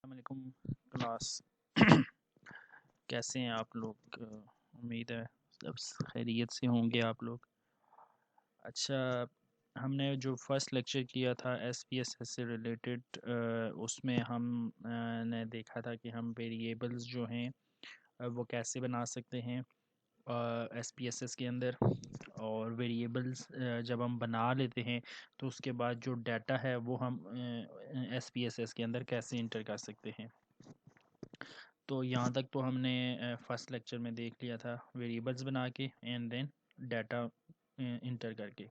अस्सलामुअलैकुम क्लास। कैसे हैं आप लोग? उम्मीद है सब खैरियत से होंगे आप लोग। अच्छा, हमने जो फर्स्ट लेक्चर किया था एसपीएसएस से रिलेटेड, उसमें हम ने देखा था कि हम वेरिएबल्स जो हैं वो कैसे बना सकते हैं एसपीएसएस के अंदर। और वेरिएबल्स जब हम बना लेते हैं तो उसके बाद जो डाटा है वो हम एसपीएसएस के अंदर कैसे इंटर कर सकते हैं। तो यहाँ तक तो हमने फर्स्ट लेक्चर में देख लिया था वेरिएबल्स बना के एंड देन डाटा इंटर करके।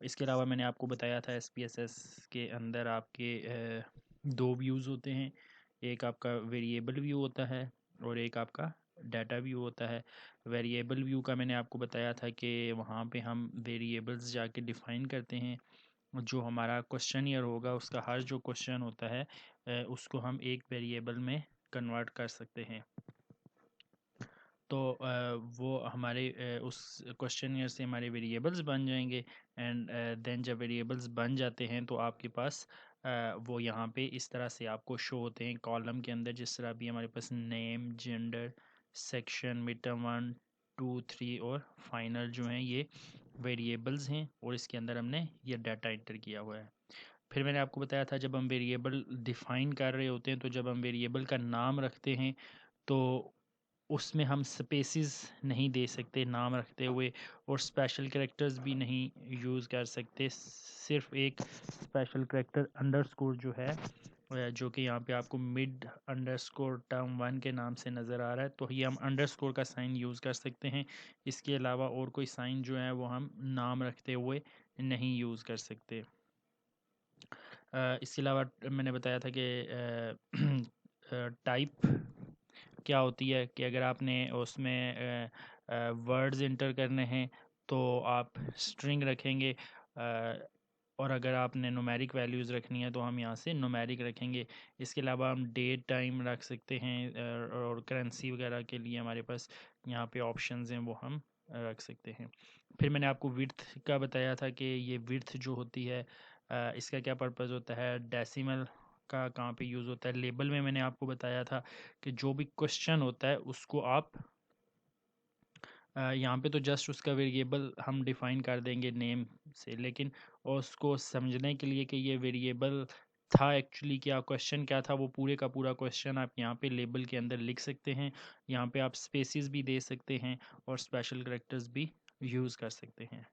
इसके अलावा मैंने आपको बताया था एसपीएसएस के अंदर आपके दो व्यूज़ होते हैं। एक आपका वेरिएबल व्यू होता है और एक आपका डाटा व्यू होता है। वेरिएबल व्यू का मैंने आपको बताया था कि वहाँ पे हम वेरिएबल्स जाके डिफ़ाइन करते हैं। जो हमारा क्वेश्चन ईयर होगा उसका हर जो क्वेश्चन होता है उसको हम एक वेरिएबल में कन्वर्ट कर सकते हैं। तो वो हमारे उस क्वेश्चन ईयर से हमारे वेरिएबल्स बन जाएंगे एंड देन जब वेरिएबल्स बन जाते हैं तो आपके पास वो यहाँ पे इस तरह से आपको शो होते हैं कॉलम के अंदर। जिस तरह भी हमारे पास name, gender, section, mid term 1, 2, 3 और फाइनल जो हैं ये वेरिएबल्स हैं और इसके अंदर हमने ये डाटा इंटर किया हुआ है। फिर मैंने आपको बताया था जब हम वेरिएबल डिफ़ाइन कर रहे होते हैं तो जब हम वेरिएबल का नाम रखते हैं तो उसमें हम स्पेसेस नहीं दे सकते नाम रखते हुए और स्पेशल कैरेक्टर्स भी नहीं यूज़ कर सकते। सिर्फ एक स्पेशल कैरेक्टर अंडरस्कोर जो है जो कि यहाँ पे आपको मिड अंडरस्कोर टर्म 1 के नाम से नज़र आ रहा है, तो ये हम अंडरस्कोर का साइन यूज़ कर सकते हैं। इसके अलावा और कोई साइन जो है वो हम नाम रखते हुए नहीं यूज़ कर सकते। इसके अलावा मैंने बताया था कि टाइप क्या होती है कि अगर आपने उसमें वर्ड्स इंटर करने हैं तो आप स्ट्रिंग रखेंगे, और अगर आपने नुमेरिक वैल्यूज़ रखनी है तो हम यहाँ से नुमेरिक रखेंगे। इसके अलावा हम डेट टाइम रख सकते हैं और करेंसी वगैरह के लिए हमारे पास यहाँ पे ऑप्शंस हैं वो हम रख सकते हैं। फिर मैंने आपको विड्थ का बताया था कि ये विड्थ जो होती है इसका क्या पर्पज़ होता है, डेसिमल का कहाँ पे यूज़ होता है। लेबल में मैंने आपको बताया था कि जो भी क्वेश्चन होता है उसको आप यहाँ पे तो जस्ट उसका वेरिएबल हम डिफ़ाइन कर देंगे नेम से, लेकिन और उसको समझने के लिए कि ये वेरिएबल था एक्चुअली क्या, क्वेश्चन क्या था, वो पूरे का पूरा क्वेश्चन आप यहाँ पे लेबल के अंदर लिख सकते हैं। यहाँ पे आप स्पेसेस भी दे सकते हैं और स्पेशल कैरेक्टर्स भी यूज़ कर सकते हैं।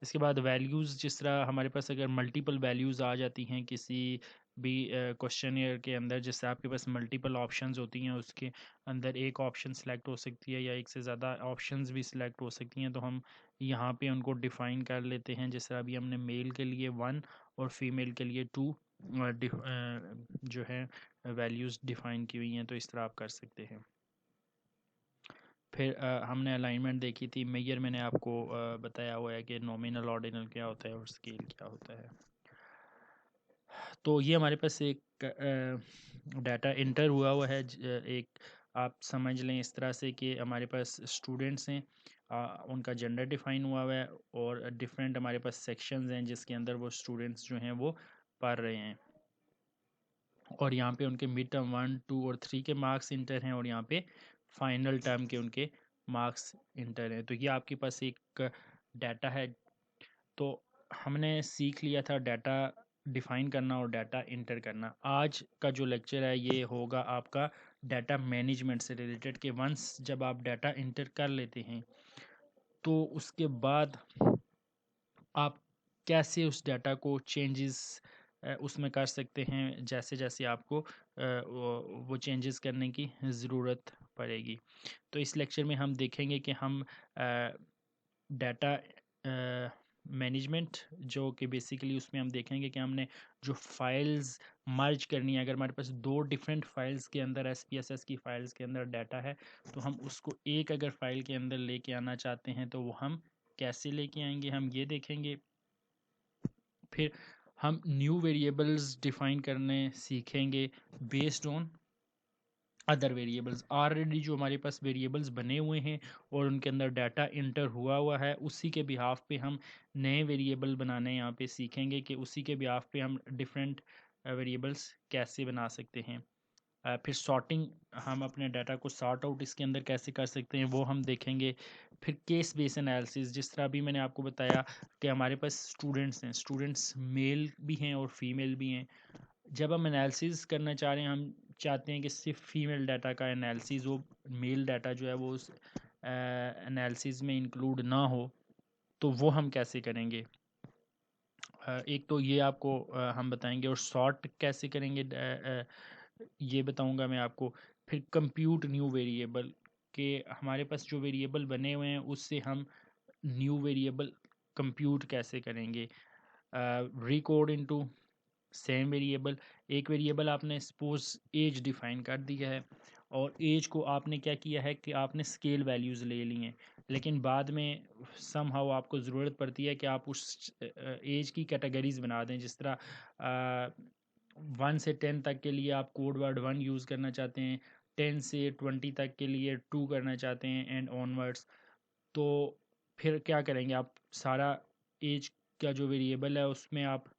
इसके बाद वैल्यूज़, जिस तरह हमारे पास अगर मल्टीपल वैल्यूज़ आ जाती हैं किसी भी क्वेश्चनियर के अंदर, जैसे आपके पास मल्टीपल ऑप्शंस होती हैं, उसके अंदर एक ऑप्शन सेलेक्ट हो सकती है या एक से ज़्यादा ऑप्शंस भी सिलेक्ट हो सकती हैं, तो हम यहाँ पे उनको डिफ़ाइन कर लेते हैं। जिस तरह अभी हमने मेल के लिए 1 और फीमेल के लिए 2 जो है वैल्यूज़ डिफ़ाइन की हुई हैं, तो इस तरह आप कर सकते हैं। फिर हमने अलाइनमेंट देखी थी। मेजर मैंने आपको बताया हुआ है कि नॉमिनल, ऑर्डिनल क्या होता है और स्केल क्या होता है। तो ये हमारे पास एक डाटा इंटर हुआ है। एक आप समझ लें इस तरह से कि हमारे पास स्टूडेंट्स हैं, उनका जेंडर डिफाइन हुआ है और डिफरेंट हमारे पास सेक्शंस हैं जिसके अंदर वो स्टूडेंट्स जो हैं वो पढ़ रहे हैं। और यहाँ पे उनके मिड टर्म 1, 2 और 3 के मार्क्स इंटर हैं और यहाँ पे फाइनल टर्म के उनके मार्क्स इंटर हैं। तो ये आपके पास एक डाटा है। तो हमने सीख लिया था डाटा डिफ़ाइन करना और डाटा इंटर करना। आज का जो लेक्चर है ये होगा आपका डाटा मैनेजमेंट से रिलेटेड, कि वंस जब आप डाटा इंटर कर लेते हैं तो उसके बाद आप कैसे उस डाटा को चेंजेस उसमें कर सकते हैं, जैसे जैसे आपको वो चेंजेस करने की ज़रूरत पड़ेगी। तो इस लेक्चर में हम देखेंगे कि हम डाटा मैनेजमेंट, जो कि बेसिकली उसमें हम देखेंगे कि हमने जो फाइल्स मर्ज करनी है, अगर हमारे पास दो डिफरेंट फाइल्स के अंदर एसपीएसएस की फाइल्स के अंदर डाटा है तो हम उसको एक अगर फाइल के अंदर लेके आना चाहते हैं तो वो हम कैसे लेके आएंगे, हम ये देखेंगे। फिर हम न्यू वेरिएबल्स डिफाइन करने सीखेंगे based on other variables. Already जो हमारे पास वेरिएबल्स बने हुए हैं और उनके अंदर डाटा इंटर हुआ है, उसी के बिहाफ पे हम नए वेरिएबल बनाने यहाँ पे सीखेंगे कि उसी के बिहाफ पे हम डिफरेंट वेरिएबल्स कैसे बना सकते हैं। फिर सॉर्टिंग, हम अपने डाटा को सॉर्ट आउट इसके अंदर कैसे कर सकते हैं वो हम देखेंगे। फिर केस बेस एनालिसिस, जिस तरह अभी मैंने आपको बताया कि हमारे पास स्टूडेंट्स हैं, स्टूडेंट्स मेल भी हैं और फीमेल भी हैं। जब हम एनालिसिस करना चाह रहे हैं, हम चाहते हैं कि सिर्फ फीमेल डाटा का एनालिसिस हो, मेल डाटा जो है वो उस एनालिसिस में इंक्लूड ना हो, तो वो हम कैसे करेंगे। एक तो ये आपको हम बताएंगे, और सॉर्ट कैसे करेंगे ये बताऊंगा मैं आपको। फिर कंप्यूट न्यू वेरिएबल, के हमारे पास जो वेरिएबल बने हुए हैं उससे हम न्यू वेरिएबल कंप्यूट कैसे करेंगे। रिकॉर्ड इनटू सेम वेरिएबल, एक वेरिएबल आपने सपोज एज डिफाइन कर दिया है, और एज को आपने क्या किया है कि आपने स्केल वैल्यूज़ ले ली हैं, लेकिन बाद में समहाउ आपको ज़रूरत पड़ती है कि आप उस एज की कैटेगरीज बना दें। जिस तरह 1 से 10 तक के लिए आप कोड वर्ड 1 यूज़ करना चाहते हैं, 10 से 20 तक के लिए 2 करना चाहते हैं, एंड ऑनवर्ड्स। तो फिर क्या करेंगे, आप सारा एज का जो वेरिएबल है उसमें आप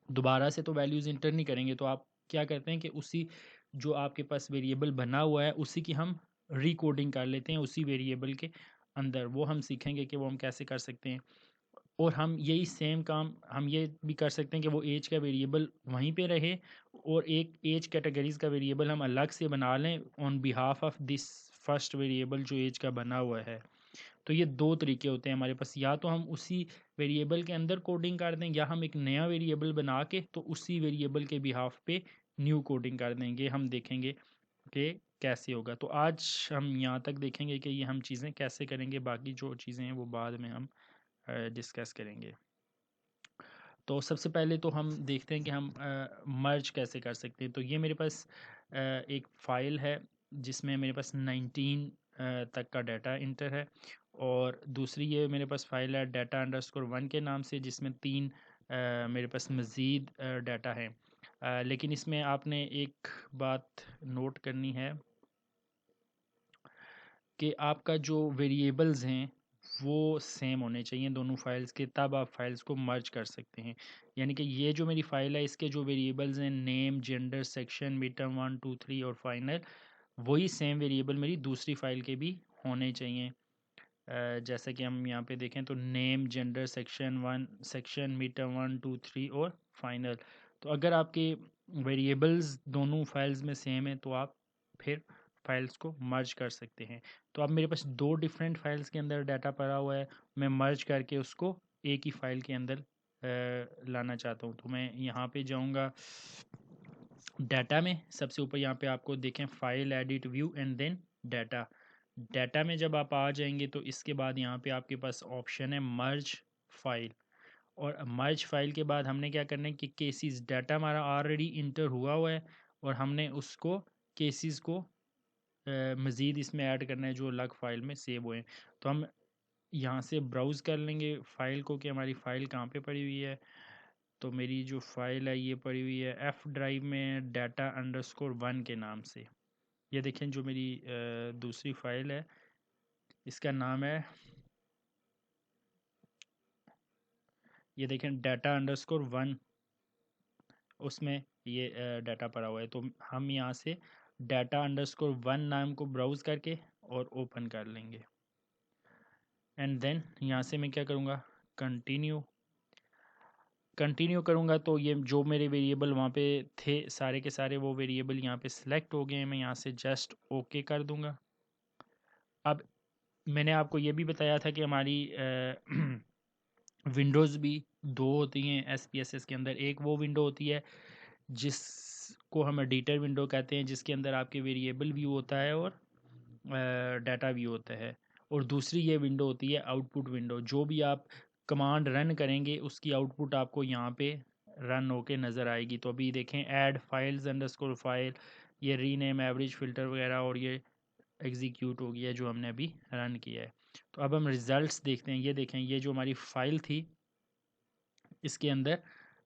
दोबारा से तो वैल्यूज़ इंटर नहीं करेंगे, तो आप क्या करते हैं कि उसी जो आपके पास वेरिएबल बना हुआ है उसी की हम रिकोडिंग कर लेते हैं उसी वेरिएबल के अंदर। वो हम सीखेंगे कि वो हम कैसे कर सकते हैं। और हम यही सेम काम हम ये भी कर सकते हैं कि वो एज का वेरिएबल वहीं पे रहे, और एक एज कैटेगरीज का वेरिएबल हम अलग से बना लें on behalf of this first variable जो एज का बना हुआ है। तो ये दो तरीके होते हैं हमारे पास, या तो हम उसी वेरिएबल के अंदर कोडिंग कर दें, या हम एक नया वेरिएबल बना के तो उसी वेरिएबल के बिहाफ पे न्यू कोडिंग कर देंगे। हम देखेंगे कि कैसे होगा। तो आज हम यहाँ तक देखेंगे कि ये हम चीज़ें कैसे करेंगे, बाकी जो चीज़ें हैं वो बाद में हम डिस्कस करेंगे। तो सबसे पहले तो हम देखते हैं कि हम मर्ज कैसे कर सकते हैं। तो ये मेरे पास एक फ़ाइल है जिसमें मेरे पास 19 तक का डाटा इंटर है, और दूसरी ये मेरे पास फ़ाइल है डाटा अंडरस्कोर 1 के नाम से, जिसमें 3 मेरे पास मज़ीद डाटा है। लेकिन इसमें आपने एक बात नोट करनी है कि आपका जो वेरिएबल्स हैं वो सेम होने चाहिए दोनों फाइल्स के, तब आप फाइल्स को मर्ज कर सकते हैं। यानी कि ये जो मेरी फ़ाइल है इसके जो वेरिएबल्स हैं, नेम, जेंडर, सेक्शन, मिडटर्म 1 2 3 और फाइनल, वही सेम वेरिएबल मेरी दूसरी फ़ाइल के भी होने चाहिए। जैसे कि हम यहाँ पे देखें तो नेम, जेंडर, सेक्शन, मिडटर्म 1 2 3 और फाइनल। तो अगर आपके वेरिएबल्स दोनों फाइल्स में सेम है तो आप फिर फाइल्स को मर्ज कर सकते हैं। तो अब मेरे पास दो डिफरेंट फाइल्स के अंदर डाटा पड़ा हुआ है, मैं मर्ज करके उसको एक ही फाइल के अंदर लाना चाहता हूँ। तो मैं यहाँ पे जाऊँगा डाटा में, सबसे ऊपर यहाँ पे आपको देखें file, edit, view and then data. Data में जब आप आ जाएंगे तो इसके बाद यहाँ पे आपके पास ऑप्शन है मर्ज फाइल, और मर्ज फाइल के बाद हमने क्या करना है कि केसेस, डाटा हमारा ऑलरेडी इंटर हुआ है और हमने उसको केसेस को मज़ीद इसमें ऐड करना है जो अलग फ़ाइल में सेव हुए हैं। तो हम यहाँ से ब्राउज़ कर लेंगे फ़ाइल को कि हमारी फ़ाइल कहाँ पे पड़ी हुई है। तो मेरी जो फ़ाइल है ये पड़ी हुई है एफ़ ड्राइव में डाटा अंडरस्कोर 1 के नाम से। ये देखें जो मेरी दूसरी फ़ाइल है इसका नाम है, ये देखें डाटा अंडरस्कोर 1, उसमें ये डाटा पड़ा हुआ है। तो हम यहाँ से डाटा अंडरस्कोर 1 नाम को ब्राउज़ करके और ओपन कर लेंगे, एंड देन यहाँ से मैं क्या करूँगा, कंटिन्यू करूँगा। तो ये जो मेरे वेरिएबल वहाँ पे थे सारे के सारे वो वेरिएबल यहाँ पे सिलेक्ट हो गए हैं। मैं यहाँ से जस्ट ओके कर दूँगा। अब मैंने आपको ये भी बताया था कि हमारी विंडोज़ भी दो होती हैं SPSS के अंदर। एक वो विंडो होती है जिसको हम एडिटर विंडो कहते हैं, जिसके अंदर आपके वेरिएबल व्यू होता है और डाटा व्यू होता है, और दूसरी ये विंडो होती है आउटपुट विंडो। जो भी आप कमांड रन करेंगे उसकी आउटपुट आपको यहाँ पे रन होके नज़र आएगी। तो अभी देखें ऐड फाइल्स अंडरस्कोर फाइल, ये रीनेम, एवरेज, फ़िल्टर वगैरह, और ये एग्जीक्यूट हो गया जो हमने अभी रन किया है। तो अब हम रिज़ल्ट्स देखते हैं। ये देखें ये जो हमारी फ़ाइल थी इसके अंदर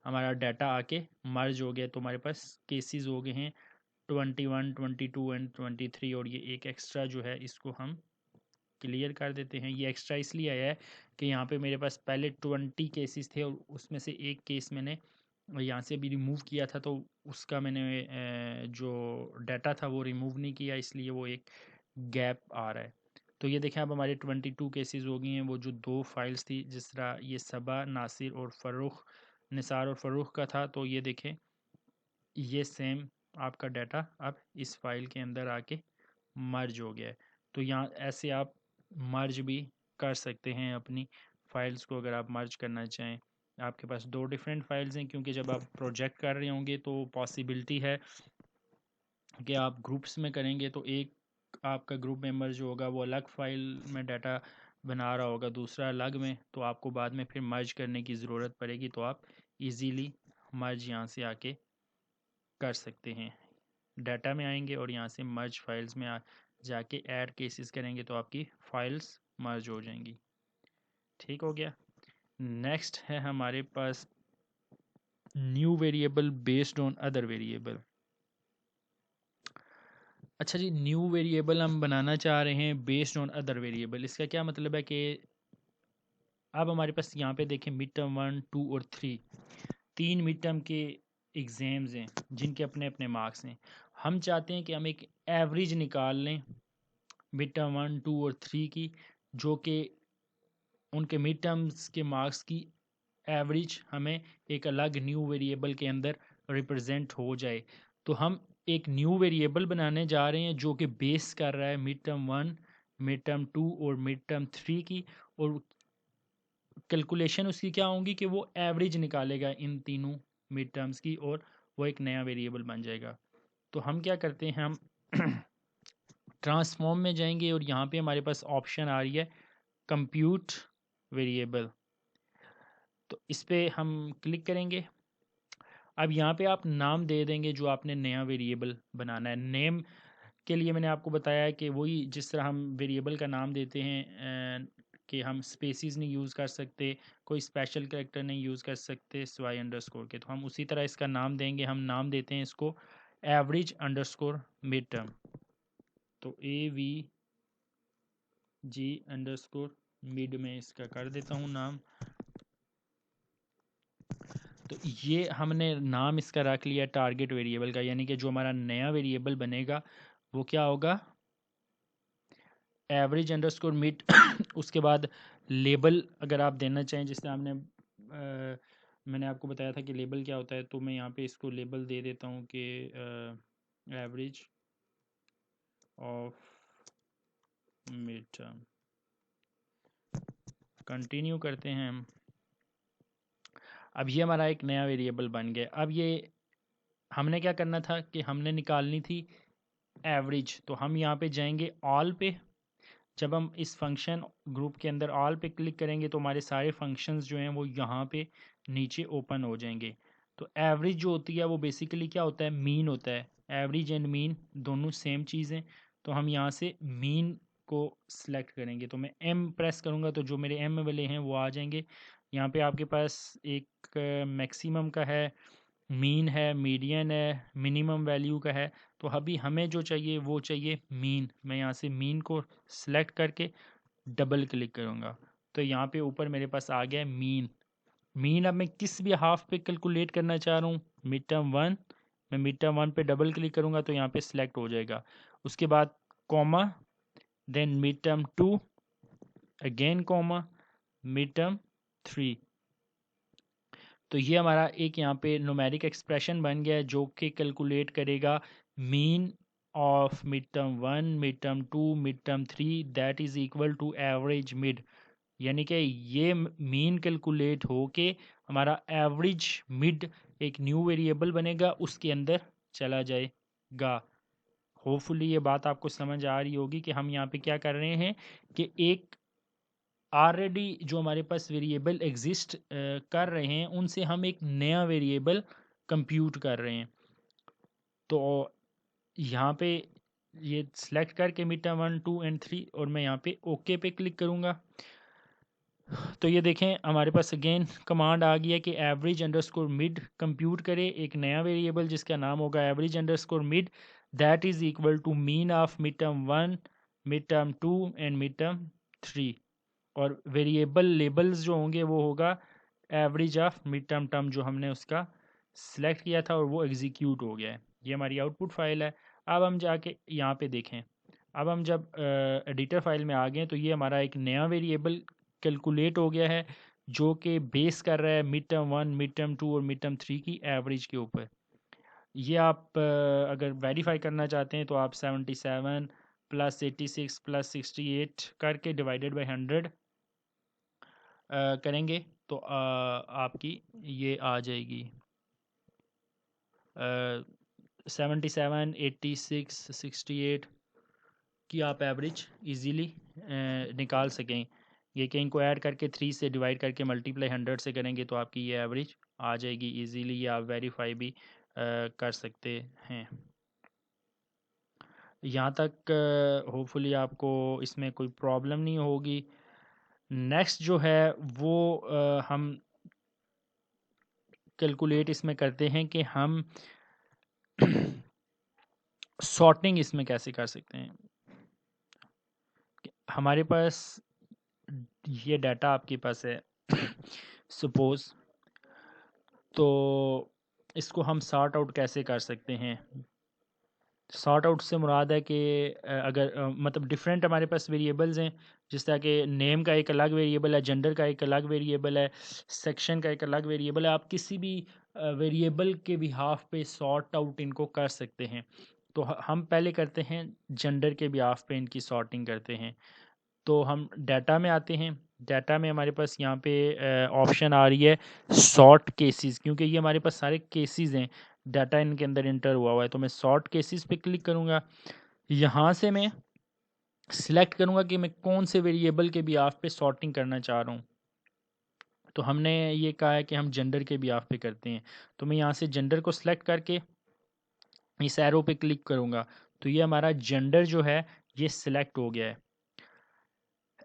हमारा डाटा आके मर्ज हो गया। तो हमारे पास केसेस हो गए हैं 21, 22 एंड 23, और ये एक एक्स्ट्रा जो है इसको हम क्लियर कर देते हैं। ये एक्स्ट्रा इसलिए आया है कि यहाँ पे मेरे पास पहले 20 केसेस थे और उसमें से एक केस मैंने यहाँ से अभी रिमूव किया था तो उसका मैंने जो डाटा था वो रिमूव नहीं किया, इसलिए वो एक गैप आ रहा है। तो ये देखें अब हमारे 22 केसेस हो गए हैं। वो जो 2 फाइल्स थी, जिस तरह ये सबा, नासिर और फ़र्रुख, निसार और फ़र्रुख का था, तो ये देखें ये सेम आपका डाटा अब इस फाइल के अंदर आके मर्ज हो गया है। तो यहाँ ऐसे आप मर्ज भी कर सकते हैं अपनी फाइल्स को, अगर आप मर्ज करना चाहें। आपके पास 2 डिफरेंट फाइल्स हैं, क्योंकि जब आप प्रोजेक्ट कर रहे होंगे तो पॉसिबिलिटी है कि आप ग्रुप्स में करेंगे तो एक आपका ग्रुप मेंबर जो होगा वो अलग फाइल में डाटा बना रहा होगा, दूसरा अलग में, तो आपको बाद में फिर मर्ज करने की ज़रूरत पड़ेगी। तो आप इजीली मर्ज यहाँ से आके कर सकते हैं। डाटा में आएंगे और यहाँ से मर्ज फाइल्स में जाके ऐड केसेस करेंगे तो आपकी फाइल्स मर्ज हो जाएंगी। ठीक हो गया। नेक्स्ट है हमारे पास new variable based on other variable. अच्छा जी, न्यू वेरिएबल हम बनाना चाह रहे हैं बेस्ड ऑन अदर वेरिएबल। इसका क्या मतलब है कि अब हमारे पास यहाँ पे देखें मिड टर्म 1, 2 और 3, 3 मिड टर्म के एग्ज़ाम्स हैं जिनके अपने अपने मार्क्स हैं। हम चाहते हैं कि हम एक एवरेज निकाल लें मिड टर्म 1, 2 और 3 की, जो कि उनके मिड टर्म्स के मार्क्स की एवरेज हमें एक अलग न्यू वेरिएबल के अंदर रिप्रेजेंट हो जाए। तो हम एक न्यू वेरिएबल बनाने जा रहे हैं जो कि बेस कर रहा है मिड टर्म 1, मिड टर्म 2 और मिड टर्म 3 की, और कैलकुलेशन उसकी क्या होगी कि वो एवरेज निकालेगा इन तीनों मिड टर्म्स की, और वो एक नया वेरिएबल बन जाएगा। तो हम क्या करते हैं, हम ट्रांसफॉर्म में जाएंगे और यहाँ पे हमारे पास ऑप्शन आ रही है कंप्यूट वेरिएबल, तो इस पर हम क्लिक करेंगे। अब यहाँ पे आप नाम दे देंगे जो आपने नया वेरिएबल बनाना है। नेम के लिए मैंने आपको बताया है कि वही जिस तरह हम वेरिएबल का नाम देते हैं कि हम स्पेसिस नहीं यूज़ कर सकते, कोई स्पेशल कैरेक्टर नहीं यूज़ कर सकते सिवाय अंडरस्कोर के, तो हम उसी तरह इसका नाम देंगे। हम नाम देते हैं इसको एवरेज अंडरस्कोर मिड टर्म, तो AVG मिड में इसका कर देता हूँ नाम। तो ये हमने नाम इसका रख लिया टारगेट वेरिएबल का, यानी कि जो हमारा नया वेरिएबल बनेगा वो क्या होगा, एवरेज अंडरस्कोर मिड। उसके बाद लेबल अगर आप देना चाहें, जिससे हमने मैंने आपको बताया था कि लेबल क्या होता है, तो मैं यहाँ पे इसको लेबल दे देता हूँ कि average of mid term. Continue करते हैं हम। अब ये हमारा एक नया वेरिएबल बन गया। अब ये हमने क्या करना था कि हमने निकालनी थी एवरेज, तो हम यहाँ पे जाएंगे ऑल पे। जब हम इस फंक्शन ग्रुप के अंदर ऑल पे क्लिक करेंगे तो हमारे सारे फंक्शंस जो हैं वो यहाँ पे नीचे ओपन हो जाएंगे। तो एवरेज जो होती है वो बेसिकली क्या होता है, मीन होता है। एवरेज एंड मीन दोनों सेम चीज़ हैं, तो हम यहाँ से मीन को सिलेक्ट करेंगे। तो मैं एम प्रेस करूँगा तो जो मेरे एम वाले हैं वो आ जाएंगे। यहाँ पे आपके पास एक मैक्सिमम का है, मीन है, मीडियन है, मिनिमम वैल्यू का है। तो अभी हमें जो चाहिए वो चाहिए मीन। मैं यहाँ से मीन को सिलेक्ट करके डबल क्लिक करूँगा तो यहाँ पे ऊपर मेरे पास आ गया मीन। मीन अब मैं किस भी हाफ पे कैलकुलेट करना चाह रहा हूँ, मिड टर्म 1, मैं मिड टर्म 1 पे डबल क्लिक करूँगा तो यहाँ पे सिलेक्ट हो जाएगा। उसके बाद comma, then mid term 2, again comma, mid term 3। तो ये हमारा एक यहाँ पे न्यूमेरिक एक्सप्रेशन बन गया है जो कि कैलकुलेट करेगा mean of mid term 1, mid term 2, mid term 3 that is equal to average mid. यानी कि ये मीन कैलकुलेट हो के हमारा एवरेज मिड एक न्यू वेरिएबल बनेगा, उसके अंदर चला जाएगा। होपफुली ये बात आपको समझ आ रही होगी कि हम यहाँ पे क्या कर रहे हैं कि एक ऑलरेडी जो हमारे पास वेरिएबल एग्जिस्ट कर रहे हैं उनसे हम एक नया वेरिएबल कंप्यूट कर रहे हैं। तो यहाँ पे ये सिलेक्ट करके मिड टर्म 1, 2 एंड 3 और मैं यहाँ पे ओके पे क्लिक करूँगा। तो ये देखें हमारे पास अगेन कमांड आ गई है कि एवरेज अंडरस्कोर मिड कंप्यूट करे एक नया वेरिएबल जिसका नाम होगा average underscore mid that is equal to mean of mid term 1, mid term 2 and mid term 3। और वेरिएबल लेबल्स जो होंगे वो होगा एवरेज ऑफ मिड टर्म जो हमने उसका सिलेक्ट किया था और वो एग्जीक्यूट हो गया है। ये हमारी आउटपुट फाइल है। अब हम जाके यहाँ पे देखें, अब हम जब एडिटर फाइल में आ गए तो ये हमारा एक नया वेरिएबल कैलकुलेट हो गया है जो कि बेस कर रहा है मिड टर्म 1, मिड टर्म 2 और मिड टर्म 3 की एवरेज के ऊपर। ये आप अगर वेरीफाई करना चाहते हैं तो आप 77 प्लस 86 प्लस 68 करके डिवाइडेड बाई 100 करेंगे तो आपकी ये आ जाएगी 77, 86, 68 की आप एवरेज इजीली निकाल सकें। ये कि इनको ऐड करके 3 से डिवाइड करके मल्टीप्लाई 100 से करेंगे तो आपकी ये एवरेज आ जाएगी इजीली। ये आप वेरीफाई भी कर सकते हैं। यहाँ तक होपफुली आपको इसमें कोई प्रॉब्लम नहीं होगी। नेक्स्ट जो है वो हम कैलकुलेट इसमें करते हैं कि हम सॉर्टिंग इसमें कैसे कर सकते हैं। हमारे पास ये डाटा आपके पास है सपोज, तो इसको हम सॉर्ट आउट कैसे कर सकते हैं। सॉर्ट आउट से मुराद है कि अगर मतलब डिफरेंट हमारे पास वेरिएबल्स हैं, जिस तरह के नेम का एक अलग वेरिएबल है, जेंडर का एक अलग वेरिएबल है, सेक्शन का एक अलग वेरिएबल है। आप किसी भी वेरिएबल के बिहाफ पे सॉर्ट आउट इनको कर सकते हैं। तो हम पहले करते हैं जेंडर के बिहाफ पे इनकी सॉर्टिंग करते हैं। तो हम डाटा में आते हैं। डाटा में हमारे पास यहाँ पे ऑप्शन आ रही है सॉर्ट केसेस, क्योंकि ये हमारे पास सारे केसेस हैं, डाटा इनके अंदर इंटर हुआ है। तो मैं सॉर्ट केसेस पे क्लिक करूँगा। यहाँ से मैं सिलेक्ट करूँगा कि मैं कौन से वेरिएबल के बिहाफ पे सॉर्टिंग करना चाह रहा हूँ। तो हमने ये कहा है कि हम जेंडर के बिहाफ पे करते हैं। तो मैं यहाँ से जेंडर को सिलेक्ट करके इस एरो पे क्लिक करूँगा तो ये हमारा जेंडर जो है ये सिलेक्ट हो गया है।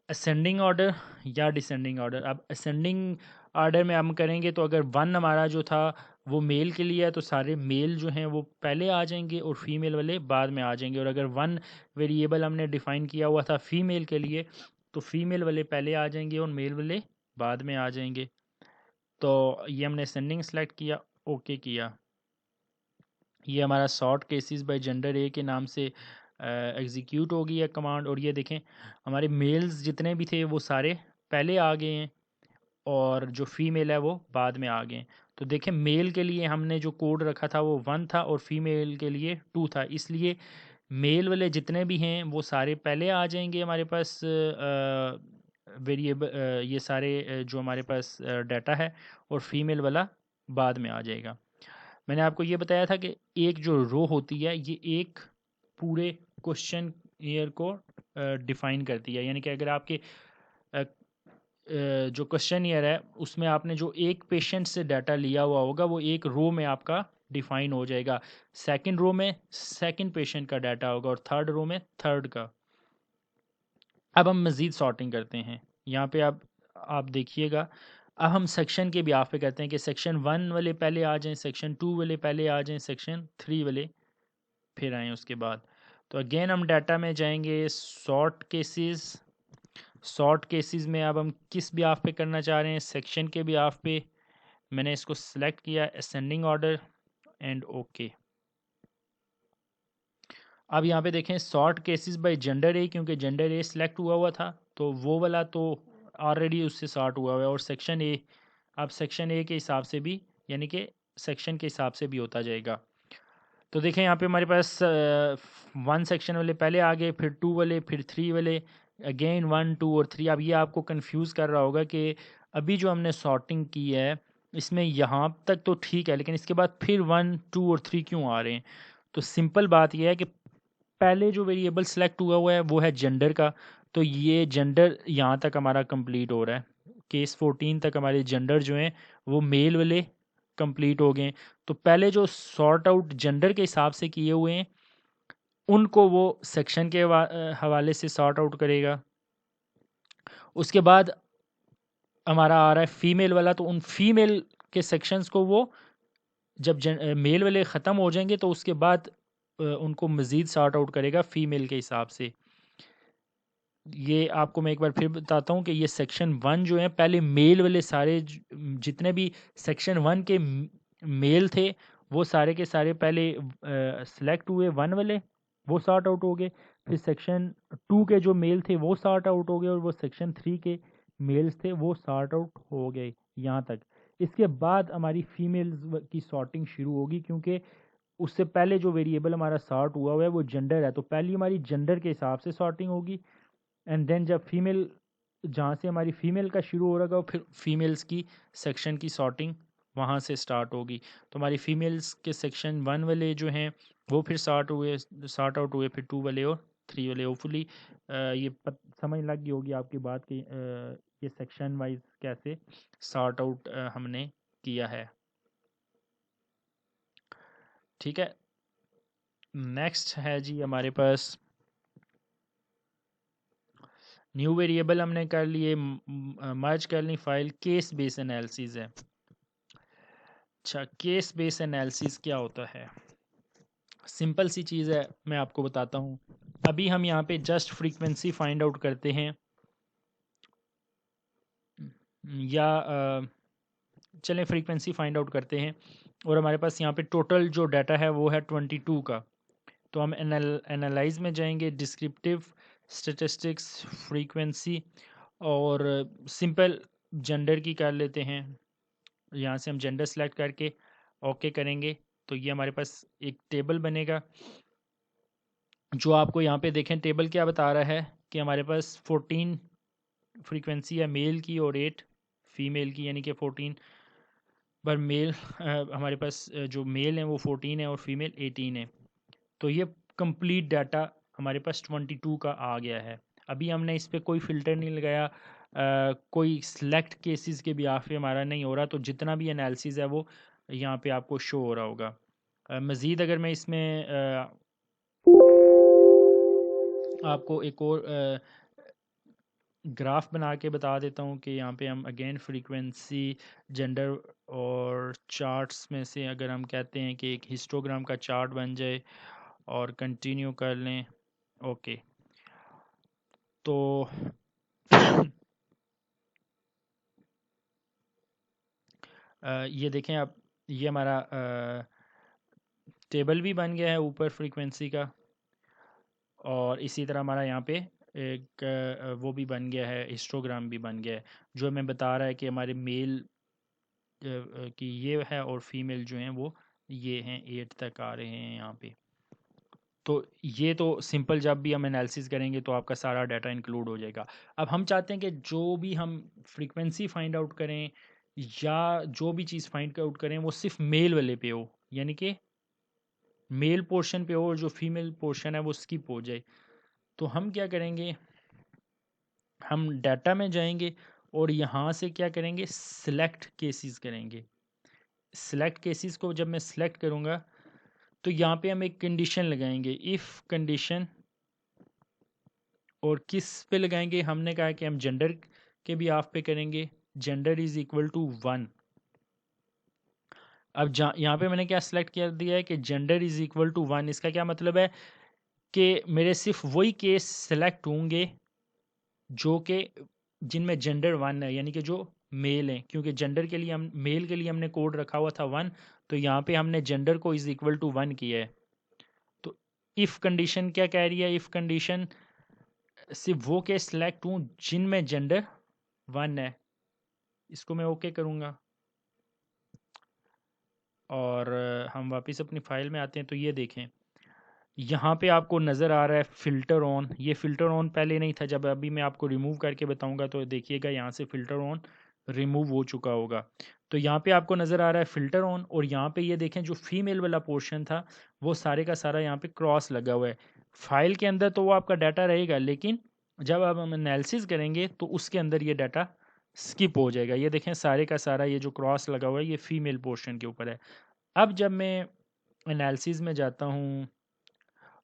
असेंडिंग ऑर्डर या डिसेंडिंग ऑर्डर। अब असेंडिंग ऑर्डर में हम करेंगे तो अगर 1 हमारा जो था वो मेल के लिए है तो सारे मेल जो हैं वो पहले आ जाएंगे और फीमेल वाले बाद में आ जाएंगे। और अगर 1 वेरिएबल हमने डिफ़ाइन किया हुआ था फीमेल के लिए तो फीमेल वाले पहले आ जाएंगे और मेल वाले बाद में आ जाएंगे। तो ये हमने असेंडिंग सेलेक्ट किया, ओके किया। ये हमारा सॉर्ट केसेस बाय जेंडर ए के नाम से एग्जीक्यूट हो गई है कमांड। और ये देखें हमारे मेल्स जितने भी थे वो सारे पहले आ गए हैं और जो फीमेल है वो बाद में आ गए। तो देखें मेल के लिए हमने जो कोड रखा था वो 1 था और फीमेल के लिए 2 था, इसलिए मेल वाले जितने भी हैं वो सारे पहले आ जाएंगे हमारे पास वेरिएबल, ये सारे जो हमारे पास डाटा है, और फीमेल वाला बाद में आ जाएगा। मैंने आपको ये बताया था कि एक जो रो होती है ये एक पूरे क्वेश्चन ईयर को डिफाइन करती है। यानी कि अगर आपके जो क्वेश्चन ईयर है उसमें आपने जो एक पेशेंट से डाटा लिया हुआ होगा वो एक रो में आपका डिफाइन हो जाएगा। सेकंड रो में सेकंड पेशेंट का डाटा होगा और थर्ड रो में थर्ड का। अब हम मज़ीद सॉर्टिंग करते हैं। यहाँ पे आप देखिएगा, अब हम सेक्शन के बिहाफ पे कहते हैं कि सेक्शन 1 वाले पहले आ जाएं, सेक्शन 2 वाले पहले आ जाएं, सेक्शन 3 वाले फिर आएँ उसके बाद। तो अगेन हम डाटा में जाएंगे, सॉर्ट केसेस। सॉर्ट केसेस में अब हम किस बिहाफ पे करना चाह रहे हैं, सेक्शन के बिहाफ पे। मैंने इसको सिलेक्ट किया असेंडिंग ऑर्डर एंड ओके। अब यहाँ पे देखें सॉर्ट केसेस बाय जेंडर ए, क्योंकि जेंडर ए सिलेक्ट हुआ था तो वो वाला तो ऑलरेडी उससे सॉर्ट हुआ है। और सेक्शन ए, अब सेक्शन ए के हिसाब से भी, यानी कि सेक्शन के हिसाब से भी होता जाएगा। तो देखें यहाँ पे हमारे पास 1 सेक्शन वाले पहले आ गए, फिर 2 वाले, फिर 3 वाले, अगेन 1, 2 और 3। अब ये आपको कंफ्यूज कर रहा होगा कि अभी जो हमने सॉर्टिंग की है इसमें यहाँ तक तो ठीक है, लेकिन इसके बाद फिर 1, 2 और 3 क्यों आ रहे हैं। तो सिंपल बात यह है कि पहले जो वेरिएबल सेलेक्ट हुआ है वो है जेंडर का। तो ये जेंडर यहाँ तक हमारा कंप्लीट हो रहा है। केस 14 तक हमारे जेंडर जो हैं वो मेल वाले कंप्लीट हो गए। तो पहले जो सॉर्ट आउट जेंडर के हिसाब से किए हुए हैं उनको वो सेक्शन के हवाले से सॉर्ट आउट करेगा। उसके बाद हमारा आ रहा है फीमेल वाला, तो उन फीमेल के सेक्शंस को वो जब मेल वाले ख़त्म हो जाएंगे तो उसके बाद उनको मज़ीद सॉर्ट आउट करेगा फ़ीमेल के हिसाब से। ये आपको मैं एक बार फिर बताता हूँ कि ये सेक्शन 1 जो है पहले मेल वाले सारे जितने भी सेक्शन 1 के मेल थे वो सारे के सारे पहले सिलेक्ट हुए, 1 वाले वो सॉर्ट आउट हो गए। फिर सेक्शन 2 के जो मेल थे वो सॉर्ट आउट हो गए, और वो सेक्शन 3 के मेल्स थे वो सॉर्ट आउट हो गए यहाँ तक। इसके बाद हमारी फीमेल्स की सॉर्टिंग शुरू होगी, क्योंकि उससे पहले जो वेरिएबल हमारा सॉर्ट हुआ है वो जेंडर है, तो पहली हमारी जेंडर के हिसाब से सॉर्टिंग होगी। एंड देन जब फीमेल, जहाँ से हमारी फीमेल का शुरू हो रहा है, फिर फीमेल्स की सेक्शन की सॉर्टिंग वहाँ से स्टार्ट होगी। तो हमारी फीमेल्स के सेक्शन 1 वाले जो हैं वो फिर सॉर्ट आउट हुए, फिर 2 वाले और 3 वाले। होपफुली ये समझ लग गई होगी आपकी बात कि ये सेक्शन वाइज कैसे सॉर्ट आउट हमने किया है। ठीक है, नेक्स्ट है जी हमारे पास न्यू वेरिएबल हमने कर लिए, मर्ज कर ली फाइल, केस बेस एनालिसिस है। अच्छा, केस बेस एनालिसिस क्या होता है? सिंपल सी चीज़ है, मैं आपको बताता हूँ। अभी हम यहाँ पे जस्ट फ्रीक्वेंसी फाइंड आउट करते हैं, या चलें फ्रीक्वेंसी फाइंड आउट करते हैं, और हमारे पास यहाँ पे टोटल जो डाटा है वो है 22 का। तो हम एनालाइज में जाएंगे, डिस्क्रिप्टिव स्टैटिस्टिक्स, फ्रीक्वेंसी, और सिंपल जेंडर की कर लेते हैं। यहाँ से हम जेंडर सेलेक्ट करके ओके करेंगे, तो ये हमारे पास एक टेबल बनेगा। जो आपको यहाँ पे देखें टेबल क्या बता रहा है कि हमारे पास 14 फ्रीक्वेंसी है मेल की और 8 फीमेल की, यानी कि 14 पर मेल हमारे पास जो मेल हैं वो 14 है और फीमेल 18 है। तो ये कंप्लीट डाटा हमारे पास 22 का आ गया है। अभी हमने इस पर कोई फ़िल्टर नहीं लगाया, कोई सिलेक्ट केसेस के बिहाफ पे हमारा नहीं हो रहा, तो जितना भी एनालिसिस है वो यहाँ पे आपको शो हो रहा होगा। मज़ीद अगर मैं इसमें आपको एक और ग्राफ बना के बता देता हूँ कि यहाँ पे हम अगेन फ्रीक्वेंसी, जेंडर और चार्ट्स में से अगर हम कहते हैं कि एक हिस्टोग्राम का चार्ट बन जाए और कंटिन्यू कर लें, ओके। तो ये देखें आप, ये हमारा टेबल भी बन गया है ऊपर फ्रीक्वेंसी का, और इसी तरह हमारा यहाँ पे एक वो भी बन गया है, हिस्टोग्राम भी बन गया है, जो हमें बता रहा है कि हमारे मेल की ये है और फीमेल जो हैं वो ये हैं, 8 तक आ रहे हैं यहाँ पे। तो ये तो सिंपल, जब भी हम एनालिसिस करेंगे तो आपका सारा डाटा इंक्लूड हो जाएगा। अब हम चाहते हैं कि जो भी हम फ्रीक्वेंसी फाइंड आउट करें या जो भी चीज़ फाइंड आउट करें वो सिर्फ मेल वाले पे हो, यानी कि मेल पोर्शन पे हो, और जो फीमेल पोर्शन है वो स्किप हो जाए। तो हम क्या करेंगे, हम डाटा में जाएंगे और यहाँ से क्या करेंगे, सिलेक्ट केसेस करेंगे। सिलेक्ट केसेस को जब मैं सिलेक्ट करूँगा तो यहाँ पे हम एक कंडीशन लगाएंगे, इफ़ कंडीशन, और किस पे लगाएंगे, हमने कहा कि हम जेंडर के भी ऑफ पे करेंगे, जेंडर इज़ इक्वल टू 1। अब यहाँ पे मैंने क्या सिलेक्ट कर दिया है कि जेंडर इज़ इक्वल टू 1। इसका क्या मतलब है कि मेरे सिर्फ वही केस सेलेक्ट होंगे जो कि जिनमें जेंडर 1 है, यानी कि जो मेल हैं, क्योंकि जेंडर के लिए हम, मेल के लिए हमने कोड रखा हुआ था 1, तो यहाँ पे हमने जेंडर को इज़ इक्वल टू 1 किया है। तो इफ़ कंडीशन क्या कह रही है, इफ़ कंडीशन सिर्फ वो केस सेलेक्ट हूँ जिनमें जेंडर 1 है। इसको मैं ओके करूँगा, और हम वापस अपनी फ़ाइल में आते हैं। तो ये देखें, यहाँ पे आपको नज़र आ रहा है फ़िल्टर ऑन। ये फ़िल्टर ऑन पहले नहीं था, जब अभी मैं आपको रिमूव करके बताऊँगा तो देखिएगा यहाँ से फ़िल्टर ऑन रिमूव हो चुका होगा। तो यहाँ पे आपको नज़र आ रहा है फ़िल्टर ऑन, और यहाँ पे ये देखें जो फीमेल वाला पोर्शन था वो सारे का सारा यहाँ पे क्रॉस लगा हुआ है। फाइल के अंदर तो वो आपका डाटा रहेगा, लेकिन जब आप हम एनालिसिस करेंगे तो उसके अंदर ये डाटा स्किप हो जाएगा। ये देखें सारे का सारा ये जो क्रॉस लगा हुआ है ये फीमेल पोर्शन के ऊपर है। अब जब मैं एनालिसिस में जाता हूँ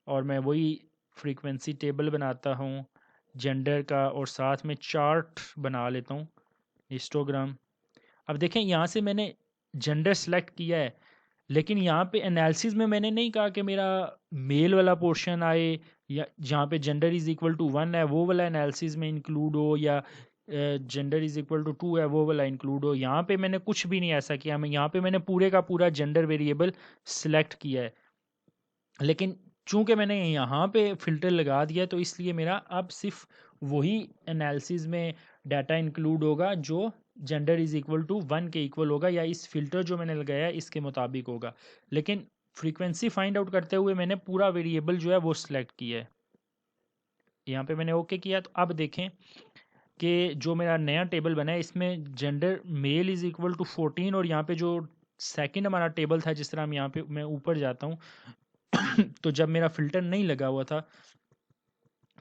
और मैं वही फ्रीक्वेंसी टेबल बनाता हूँ जेंडर का, और साथ में चार्ट बना लेता हूँ, हिस्टोग्राम। अब देखें यहाँ से मैंने जेंडर सेलेक्ट किया है, लेकिन यहाँ पे एनालिसिस में मैंने नहीं कहा कि मेरा मेल वाला पोर्शन आए, या जहाँ पे जेंडर इज़ इक्वल टू 1 है वो वाला एनालिसिस में इंक्लूड हो, या जेंडर इज इक्वल टू 2 है वो वाला इंक्लूड हो। यहाँ पे मैंने कुछ भी नहीं ऐसा किया, मैं यहाँ पे मैंने पूरे का पूरा जेंडर वेरिएबल सिलेक्ट किया है, लेकिन चूंकि मैंने यहाँ पे फ़िल्टर लगा दिया तो इसलिए मेरा अब सिर्फ वही एनालिसिस में डाटा इंक्लूड होगा जो जेंडर इज़ इक्वल टू 1 के इक्वल होगा, या इस फ़िल्टर जो मैंने लगाया है इसके मुताबिक होगा। लेकिन फ्रीक्वेंसी फाइंड आउट करते हुए मैंने पूरा वेरिएबल जो है वो सिलेक्ट किया है। यहाँ पे मैंने ओके किया, तो अब देखें कि जो मेरा नया टेबल बना है इसमें gender male is equal to 14, और यहाँ पे जो सेकंड हमारा टेबल था, जिस तरह हम यहाँ पे मैं ऊपर जाता हूँ तो जब मेरा फ़िल्टर नहीं लगा हुआ था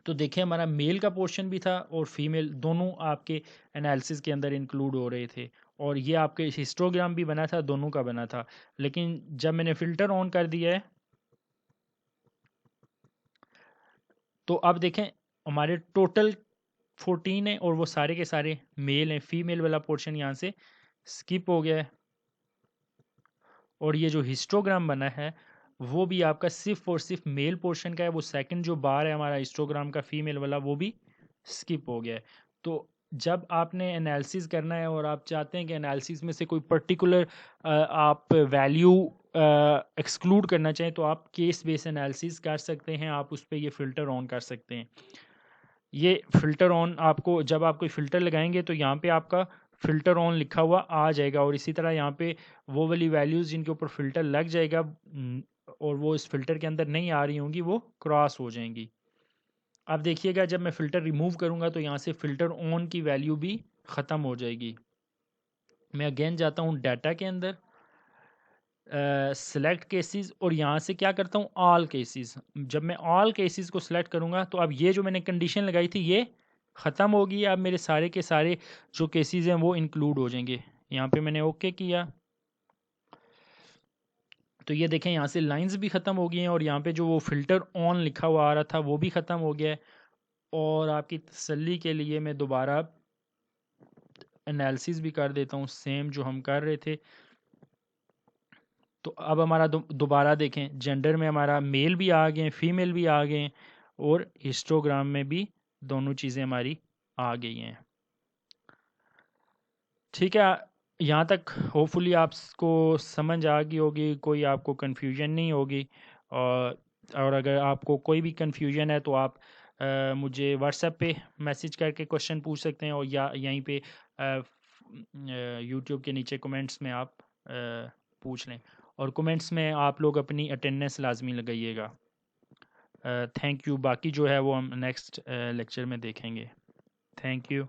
तो देखिए हमारा मेल का पोर्शन भी था और फीमेल, दोनों आपके एनालिसिस के अंदर इंक्लूड हो रहे थे, और ये आपके हिस्टोग्राम भी बना था, दोनों का बना था। लेकिन जब मैंने फ़िल्टर ऑन कर दिया है तो अब देखें हमारे टोटल 14 है और वो सारे के सारे मेल हैं, फीमेल वाला पोर्शन यहाँ से स्किप हो गया है, और ये जो हिस्टोग्राम बना है वो भी आपका सिर्फ और सिर्फ मेल पोर्शन का है। वो सेकंड जो बार है हमारा हिस्टोग्राम का फीमेल वाला वो भी स्किप हो गया है। तो जब आपने एनालिसिस करना है और आप चाहते हैं कि एनालिसिस में से कोई पर्टिकुलर आप वैल्यू एक्सक्लूड करना चाहें तो आप केस बेस एनालिसिस कर सकते हैं, आप उस पर ये फ़िल्टर ऑन कर सकते हैं। ये फ़िल्टर ऑन आपको, जब आप कोई फ़िल्टर लगाएंगे तो यहाँ पे आपका फ़िल्टर ऑन लिखा हुआ आ जाएगा, और इसी तरह यहाँ पे वो वाली वैल्यूज़ जिनके ऊपर फ़िल्टर लग जाएगा और वो इस फ़िल्टर के अंदर नहीं आ रही होंगी वो क्रॉस हो जाएंगी। अब देखिएगा जब मैं फ़िल्टर रिमूव करूँगा तो यहाँ से फ़िल्टर ऑन की वैल्यू भी ख़त्म हो जाएगी। मैं अगेन जाता हूँ डाटा के अंदर, सेलेक्ट केसेस, और यहाँ से क्या करता हूँ ऑल केसेस। जब मैं ऑल केसेस को सिलेक्ट करूँगा तो अब ये जो मैंने कंडीशन लगाई थी ये ख़त्म होगी, अब मेरे सारे के सारे जो केसेस हैं वो इंक्लूड हो जाएंगे। यहाँ पे मैंने ओके किया तो ये देखें यहाँ से लाइंस भी ख़त्म हो गई हैं, और यहाँ पे जो वो फ़िल्टर ऑन लिखा हुआ आ रहा था वो भी ख़त्म हो गया है। और आपकी तसल्ली के लिए मैं दोबारा एनालिसिस भी कर देता हूँ सेम जो हम कर रहे थे। तो अब हमारा दोबारा देखें जेंडर में हमारा मेल भी आ गए, फीमेल भी आ गए, और हिस्टोग्राम में भी दोनों चीज़ें हमारी आ गई हैं। ठीक है, यहाँ तक होपफुली आपको समझ आ गई होगी, कोई आपको कन्फ्यूजन नहीं होगी। और अगर आपको कोई भी कन्फ्यूजन है तो आप मुझे व्हाट्सएप पे मैसेज करके क्वेश्चन पूछ सकते हैं, और या यहीं पे यूट्यूब के नीचे कमेंट्स में आप पूछ लें, और कमेंट्स में आप लोग अपनी अटेंडेंस लाजमी लगाइएगा। थैंक यू, बाकी जो है वो हम नेक्स्ट लेक्चर में देखेंगे। Thank you.